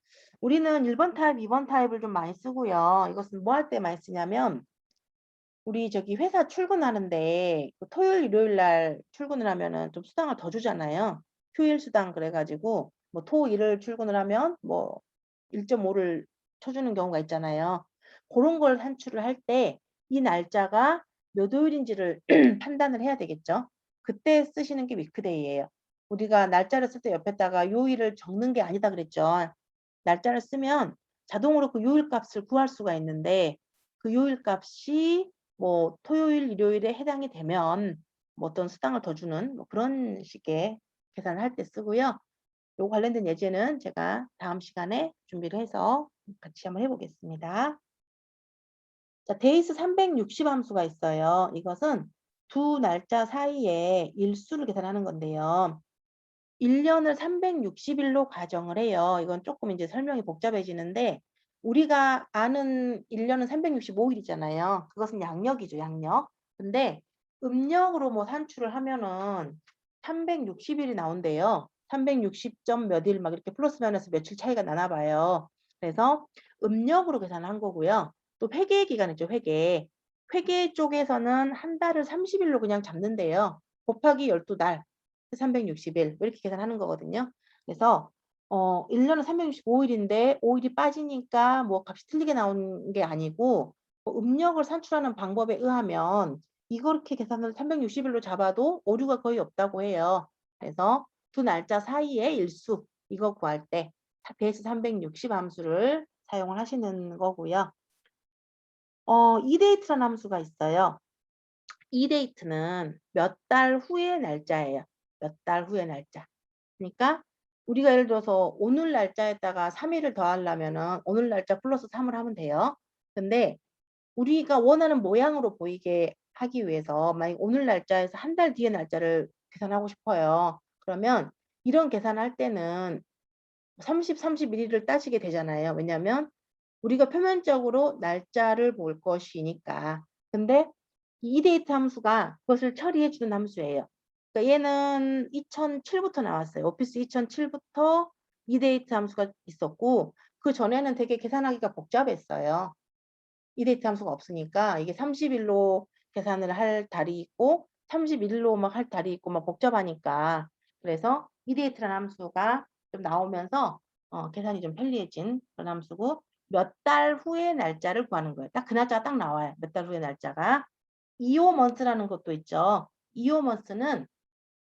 우리는 1번 타입, 2번 타입을 좀 많이 쓰고요. 이것은 뭐 할 때 많이 쓰냐면 우리 저기 회사 출근하는데 그 토요일, 일요일 날 출근을 하면은 좀 수당을 더 주잖아요. 휴일 수당 그래가지고 뭐 토, 일을 출근을 하면 뭐 1.5를 쳐주는 경우가 있잖아요. 그런 걸 산출을 할 때 이 날짜가 몇 요일인지를 판단을 해야 되겠죠. 그때 쓰시는 게 위크데이예요. 우리가 날짜를 쓸 때 옆에다가 요일을 적는 게 아니다 그랬죠. 날짜를 쓰면 자동으로 그 요일 값을 구할 수가 있는데 그 요일 값이 뭐 토요일, 일요일에 해당이 되면 뭐 어떤 수당을 더 주는 뭐 그런 식의 계산을 할 때 쓰고요. 요 관련된 예제는 제가 다음 시간에 준비를 해서 같이 한번 해보겠습니다. 자, 데이스 360 함수가 있어요. 이것은 두 날짜 사이에 일수를 계산하는 건데요. 1년을 360일로 가정을 해요. 이건 조금 이제 설명이 복잡해지는데 우리가 아는 1년은 365일이잖아요. 그것은 양력이죠, 양력. 근데 음력으로 뭐 산출을 하면은 360일이 나온대요. 360점 몇 일 막 이렇게 플러스 마이너스 며칠 차이가 나나 봐요. 그래서 음력으로 계산한 거고요. 또 회계 기간이죠, 회계. 회계 쪽에서는 한 달을 30일로 그냥 잡는데요. 곱하기 12달. 360일 이렇게 계산하는 거거든요. 그래서 1년은 365일인데 5일이 빠지니까 뭐 값이 틀리게 나온 게 아니고 뭐 음력을 산출하는 방법에 의하면 이렇게 계산을 360일로 잡아도 오류가 거의 없다고 해요. 그래서 두 날짜 사이의 일수 이거 구할 때 베이스 360 함수를 사용을 하시는 거고요. 이데이트라는 함수가 있어요. 이데이트는 몇 달 후의 날짜예요. 몇 달 후의 날짜. 그러니까 우리가 예를 들어서 오늘 날짜에다가 3일을 더하려면은 오늘 날짜 플러스 3을 하면 돼요. 근데 우리가 원하는 모양으로 보이게 하기 위해서 만약 오늘 날짜에서 한 달 뒤의 날짜를 계산하고 싶어요. 그러면 이런 계산할 때는 30, 31일을 따지게 되잖아요. 왜냐하면 우리가 표면적으로 날짜를 볼 것이니까. 근데 이 데이트 함수가 그것을 처리해 주는 함수예요. 그러니까 얘는 2007부터 나왔어요. 오피스 2007부터 이 데이트 함수가 있었고 그 전에는 되게 계산하기가 복잡했어요. 이 데이트 함수가 없으니까 이게 30일로 계산을 할 달이 있고 31일로 막 할 달이 있고 막 복잡하니까 그래서 이 데이트라는 함수가 좀 나오면서 계산이 좀 편리해진 그런 함수고 몇 달 후의 날짜를 구하는 거예요. 딱 그 날짜가 딱 나와요. 몇 달 후의 날짜가. 이오먼스라는 것도 있죠. 이오먼스는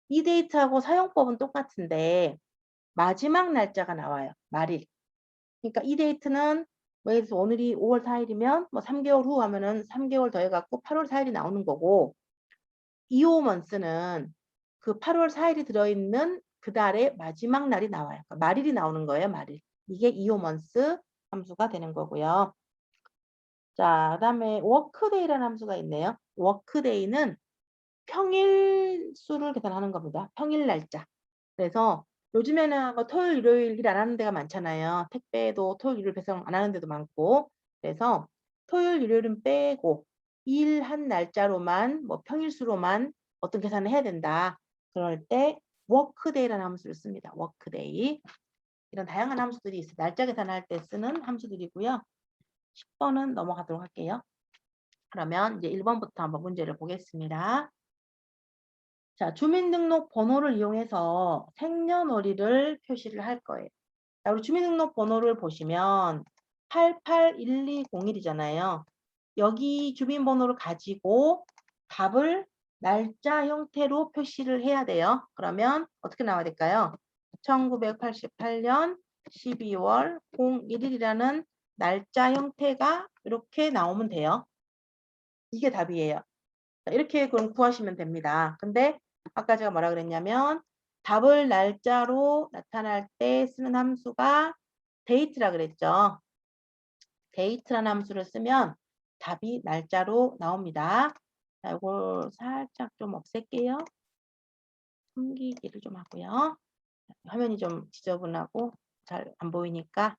이 데이트하고 사용법은 똑같은데 마지막 날짜가 나와요. 말일. 그러니까 이 데이트는 뭐 예를 들어서 오늘이 5월 4일이면 뭐 3개월 후 하면은 3개월 더해갖고 8월 4일이 나오는 거고, 이호먼스는 그 8월 4일이 들어있는 그 달의 마지막 날이 나와요. 그러니까 말일이 나오는 거예요, 말일. 이게 이호먼스 함수가 되는 거고요. 자, 그다음에 워크데이라는 함수가 있네요. 워크데이는 평일 수를 계산하는 겁니다. 평일 날짜. 그래서 요즘에는 뭐 토요일, 일요일 일 안 하는 데가 많잖아요. 택배도 토요일, 일요일 배송 안 하는 데도 많고. 그래서 토요일, 일요일은 빼고 일한 날짜로만 뭐 평일수로만 어떤 계산을 해야 된다. 그럴 때 워크데이라는 함수를 씁니다. 워크데이. 이런 다양한 함수들이 있어요. 날짜 계산할 때 쓰는 함수들이고요. 10번은 넘어가도록 할게요. 그러면 이제 1번부터 한번 문제를 보겠습니다. 자, 주민등록번호를 이용해서 생년월일을 표시를 할 거예요. 자, 우리 주민등록번호를 보시면 881201이잖아요. 여기 주민번호를 가지고 답을 날짜 형태로 표시를 해야 돼요. 그러면 어떻게 나와야 될까요? 1988년 12월 01일이라는 날짜 형태가 이렇게 나오면 돼요. 이게 답이에요. 이렇게 그럼 구하시면 됩니다. 근데 아까 제가 뭐라 그랬냐면 답을 날짜로 나타날 때 쓰는 함수가 date라 그랬죠. date라는 함수를 쓰면 답이 날짜로 나옵니다. 자, 이걸 살짝 좀 없앨게요. 숨기기를 좀 하고요. 화면이 좀 지저분하고 잘 안 보이니까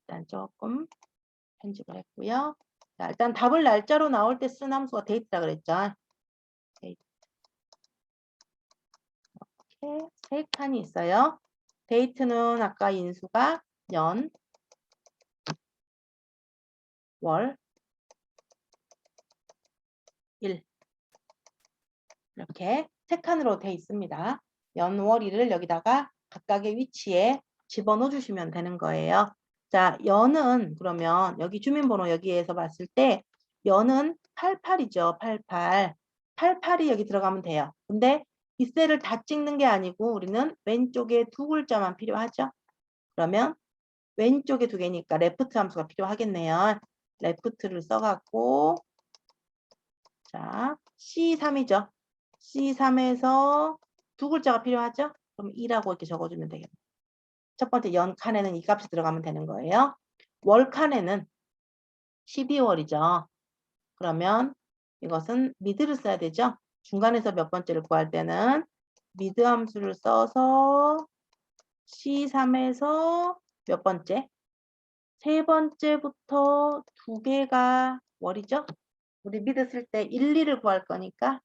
일단 조금 편집을 했고요. 자, 일단 답을 날짜로 나올 때 쓴 함수가 date라 그랬죠. 이렇게 세 칸이 있어요. 데이트는 아까 인수가 년, 월, 일 이렇게 세 칸으로 돼 있습니다. 연, 월, 일을 여기다가 각각의 위치에 집어넣어 주시면 되는 거예요. 자, 연은 그러면 여기 주민번호 여기에서 봤을 때 연은 88이죠. 88. 88이 여기 들어가면 돼요. 근데 이 셀을 다 찍는 게 아니고 우리는 왼쪽에 두 글자만 필요하죠. 그러면 왼쪽에 두 개니까 레프트 함수가 필요하겠네요. 레프트를 써갖고 자 C3이죠. C3에서 두 글자가 필요하죠. 그럼 2라고 이렇게 적어주면 되겠네요. 첫 번째 연 칸에는 이 값이 들어가면 되는 거예요. 월 칸에는 12월이죠. 그러면 이것은 미드를 써야 되죠. 중간에서 몇 번째를 구할 때는 미드 함수를 써서 C3에서 몇 번째? 세 번째부터 두 개가 월이죠. 우리 미드 쓸 때 1, 2를 구할 거니까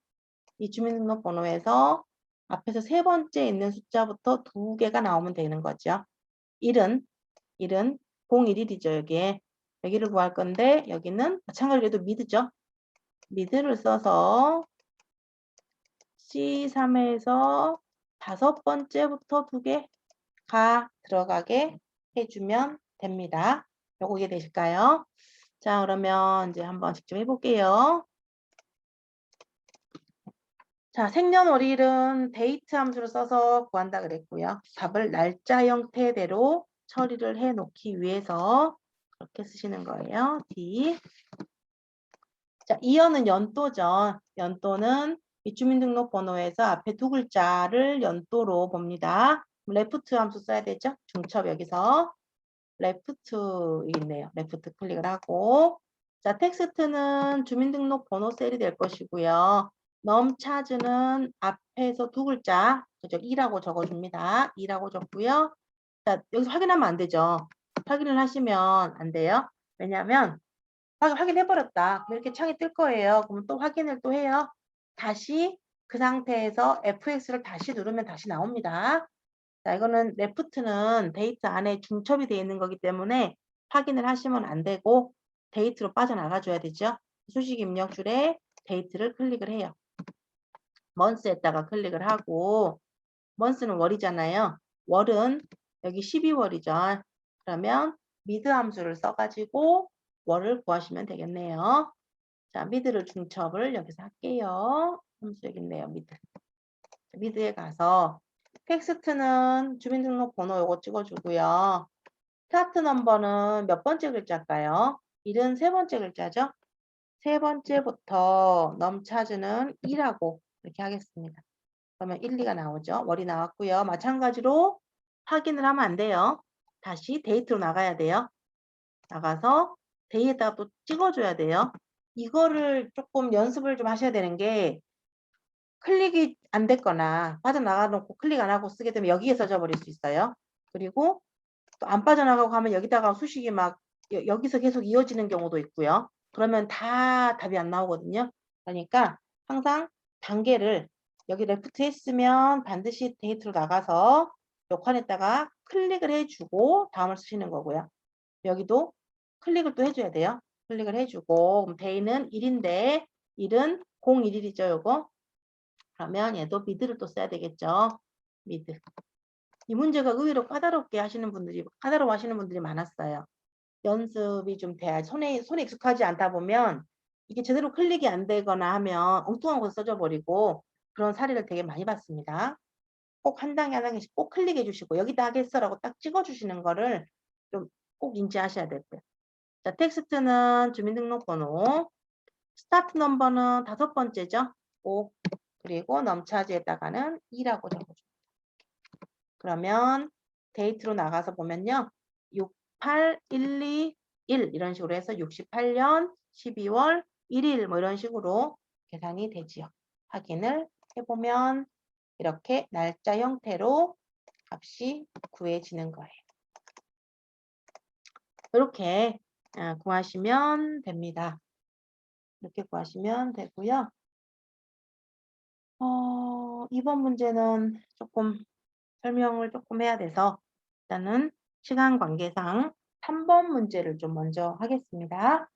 이 주민등록번호에서 앞에서 세 번째 있는 숫자부터 두 개가 나오면 되는 거죠. 1은 01일이죠. 여기에. 여기를 구할 건데 여기는 마찬가지로 해도 미드죠. 미드를 써서 C3에서 다섯 번째부터 두 개가 들어가게 해주면 됩니다. 요거 이해되실까요? 자, 그러면 이제 한번 직접 해볼게요. 자, 생년월일은 데이트 함수를 써서 구한다 그랬고요. 답을 날짜 형태대로 처리를 해 놓기 위해서 그렇게 쓰시는 거예요. D. 자, 이어는 연도죠. 연도는 주민등록번호에서 앞에 두 글자를 연도로 봅니다. 레프트 함수 써야 되죠. 중첩 여기서 레프트 있네요. 레프트 클릭을 하고 자, 텍스트는 주민등록번호 셀이 될 것이고요. 넘차즈는 앞에서 두 글자 그죠? 2라고 적어줍니다. 2라고 적고요. 자, 여기서 확인하면 안 되죠. 확인을 하시면 안 돼요. 왜냐하면 확인해버렸다. 이렇게 창이 뜰 거예요. 그러면 또 확인을 또 해요. 다시 그 상태에서 FX를 다시 누르면 다시 나옵니다. 자, 이거는 레프트는 데이트 안에 중첩이 되어 있는 거기 때문에 확인을 하시면 안 되고 데이트로 빠져나가 줘야 되죠. 수식 입력줄에 데이트를 클릭을 해요. 먼스에다가 클릭을 하고 먼스는 월이잖아요. 월은 여기 12월이죠. 그러면 미드 함수를 써가지고 월을 구하시면 되겠네요. 자, 미드를 중첩을 여기서 할게요. 함수 여기 있네요. 미드. 미드에 가서 텍스트는 주민등록번호 요거 찍어주고요. 스타트 넘버는 몇 번째 글자일까요? 73번째 글자죠? 세 번째부터 넘차즈는 2라고 이렇게 하겠습니다. 그러면 1, 2가 나오죠. 월이 나왔고요. 마찬가지로 확인을 하면 안 돼요. 다시 데이트로 나가야 돼요. 나가서 데이에다가 또 찍어줘야 돼요. 이거를 조금 연습을 좀 하셔야 되는 게 클릭이 안 됐거나 빠져나가 놓고 클릭 안 하고 쓰게 되면 여기에 써져 버릴 수 있어요. 그리고 또 안 빠져나가고 하면 여기다가 수식이 막 여기서 계속 이어지는 경우도 있고요. 그러면 다 답이 안 나오거든요. 그러니까 항상 단계를 여기 레프트 했으면 반드시 데이트로 나가서 요 칸에다가 클릭을 해주고 다음을 쓰시는 거고요. 여기도 클릭을 또 해줘야 돼요. 클릭을 해주고 그럼 데이는 1인데 1은 01일이죠. 요거. 그러면 얘도 미드를 또 써야 되겠죠. 미드. 이 문제가 의외로 까다롭게 하시는 분들이 까다로워 하시는 분들이 많았어요. 연습이 좀 돼야 손에 익숙하지 않다 보면 이게 제대로 클릭이 안 되거나 하면 엉뚱한 곳에 써져 버리고 그런 사례를 되게 많이 봤습니다. 꼭 한 단계 한 단계씩 꼭 클릭해 주시고 여기다 하겠어라고 딱 찍어 주시는 거를 좀 꼭 인지하셔야 될 거예요. 자, 텍스트는 주민등록번호, 스타트 넘버는 5번째죠. 5. 그리고 넘차즈에다가는 2라고 적어줍니다. 그러면 데이트로 나가서 보면요. 6, 8, 1, 2, 1 이런 식으로 해서 68년 12월 1일 뭐 이런 식으로 계산이 되지요. 확인을 해보면 이렇게 날짜 형태로 값이 구해지는 거예요. 이렇게 구하시면 됩니다. 이렇게 구하시면 되고요. 이번 문제는 조금 설명을 조금 해야 돼서 일단은 시간 관계상 3번 문제를 좀 먼저 하겠습니다.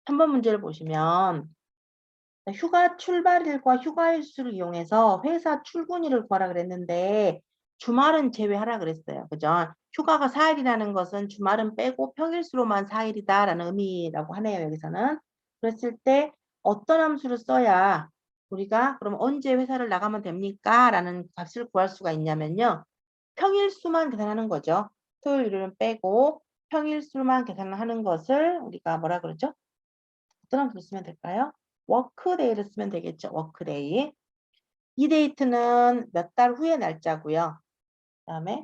3번 문제를 보시면 휴가 출발일과 휴가일수를 이용해서 회사 출근일을 구하라 그랬는데 주말은 제외하라 그랬어요. 그죠? 휴가가 4일이라는 것은 주말은 빼고 평일수로만 4일이다라는 의미라고 하네요. 여기서는. 그랬을 때 어떤 함수를 써야 우리가 그럼 언제 회사를 나가면 됩니까? 라는 값을 구할 수가 있냐면요. 평일수만 계산하는 거죠. 토요일, 일요일은 빼고 평일수만 계산을 하는 것을 우리가 뭐라 그러죠? 어떤 함수를 쓰면 될까요? 워크데이를 쓰면 되겠죠. 워크데이. 이 데이트는 몇 달 후의 날짜고요. 그다음에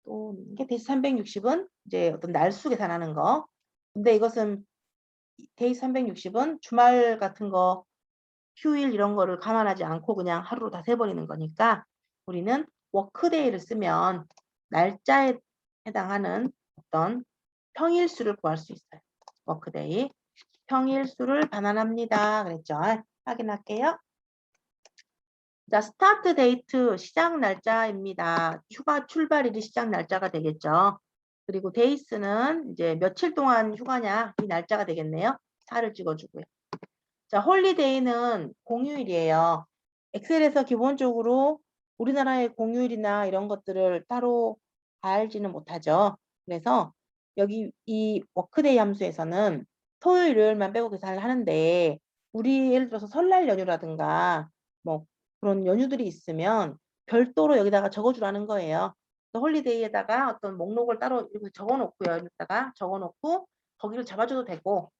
또 이게 데이트 360은 이제 어떤 날수 계산하는 거. 근데 이것은 데이트 360은 주말 같은 거, 휴일 이런 거를 감안하지 않고 그냥 하루로 다 세버리는 거니까 우리는 워크데이를 쓰면 날짜에 해당하는 어떤 평일수를 구할 수 있어요. 워크데이. 평일수를 반환합니다. 그랬죠. 확인할게요. 자, 스타트 데이트 시작 날짜입니다. 휴가 출발일이 시작 날짜가 되겠죠. 그리고 데이스는 이제 며칠 동안 휴가냐 이 날짜가 되겠네요. 4를 찍어주고요. 자, 홀리데이는 공휴일이에요. 엑셀에서 기본적으로 우리나라의 공휴일이나 이런 것들을 따로 알지는 못하죠. 그래서 여기 이 워크데이 함수에서는 토요일, 일요일만 빼고 계산을 하는데 우리 예를 들어서 설날 연휴라든가 뭐 그런 연휴들이 있으면 별도로 여기다가 적어주라는 거예요. 홀리데이에다가 어떤 목록을 따로 이렇게 적어놓고요. 여기다가 적어놓고 거기를 잡아줘도 되고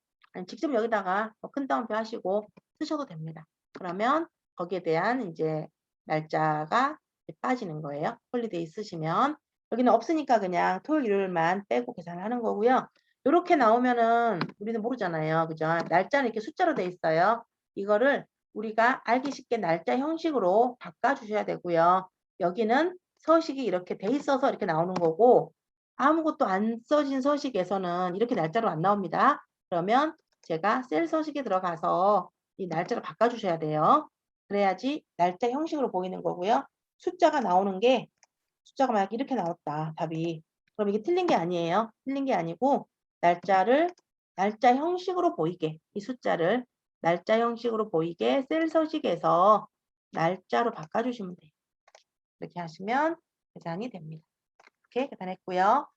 직접 여기다가 큰 따옴표 하시고 쓰셔도 됩니다. 그러면 거기에 대한 이제 날짜가 빠지는 거예요. 홀리데이 쓰시면. 여기는 없으니까 그냥 토요일, 일요일만 빼고 계산을 하는 거고요. 이렇게 나오면은 우리는 모르잖아요. 그죠? 날짜는 이렇게 숫자로 돼 있어요. 이거를 우리가 알기 쉽게 날짜 형식으로 바꿔주셔야 되고요. 여기는 서식이 이렇게 돼 있어서 이렇게 나오는 거고 아무것도 안 써진 서식에서는 이렇게 날짜로 안 나옵니다. 그러면 제가 셀 서식에 들어가서 이 날짜를 바꿔주셔야 돼요. 그래야지 날짜 형식으로 보이는 거고요. 숫자가 나오는 게 숫자가 만약 이렇게 나왔다. 답이. 그럼 이게 틀린 게 아니에요. 틀린 게 아니고 날짜를 날짜 형식으로 보이게 이 숫자를 날짜 형식으로 보이게 셀 서식에서 날짜로 바꿔주시면 돼요. 이렇게 하시면 계산이 됩니다. 이렇게 계산했고요.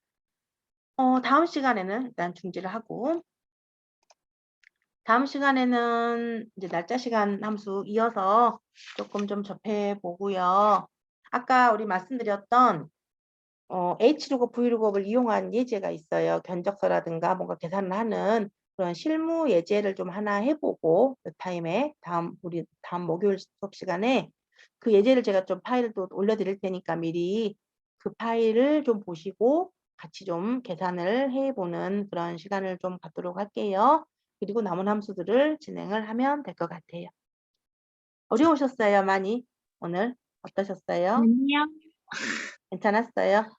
다음 시간에는 일단 중지를 하고 다음 시간에는 이제 날짜 시간 함수 이어서 조금 좀 접해 보고요. 아까 우리 말씀드렸던 H로그, V로그를 이용한 예제가 있어요. 견적서라든가 뭔가 계산을 하는 그런 실무 예제를 좀 하나 해 보고 요 타임에 우리 다음 목요일 수업 시간에 그 예제를 제가 좀 파일을 또 올려 드릴 테니까 미리 그 파일을 좀 보시고 같이 좀 계산을 해 보는 그런 시간을 좀 갖도록 할게요. 그리고 남은 함수들을 진행을 하면 될 것 같아요. 어려우셨어요, 많이? 오늘 어떠셨어요? 아니요. 괜찮았어요?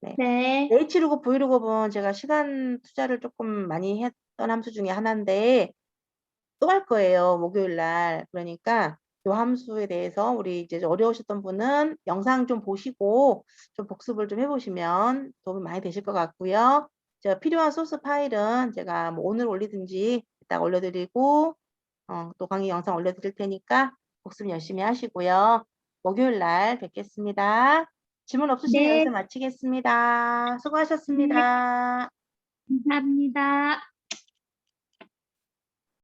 네. 네. H로그, V로그는 제가 시간 투자를 조금 많이 했던 함수 중에 하나인데 또 할 거예요, 목요일 날. 그러니까 요 함수에 대해서 우리 이제 어려우셨던 분은 영상 좀 보시고 좀 복습을 좀 해 보시면 도움이 많이 되실 것 같고요. 제가 필요한 소스 파일은 제가 뭐 오늘 올리든지 이따가 올려 드리고 또 강의 영상 올려 드릴 테니까 복습 열심히 하시고요. 목요일 날 뵙겠습니다. 질문 없으시면 네. 여기서 마치겠습니다. 네. 수고하셨습니다. 감사합니다.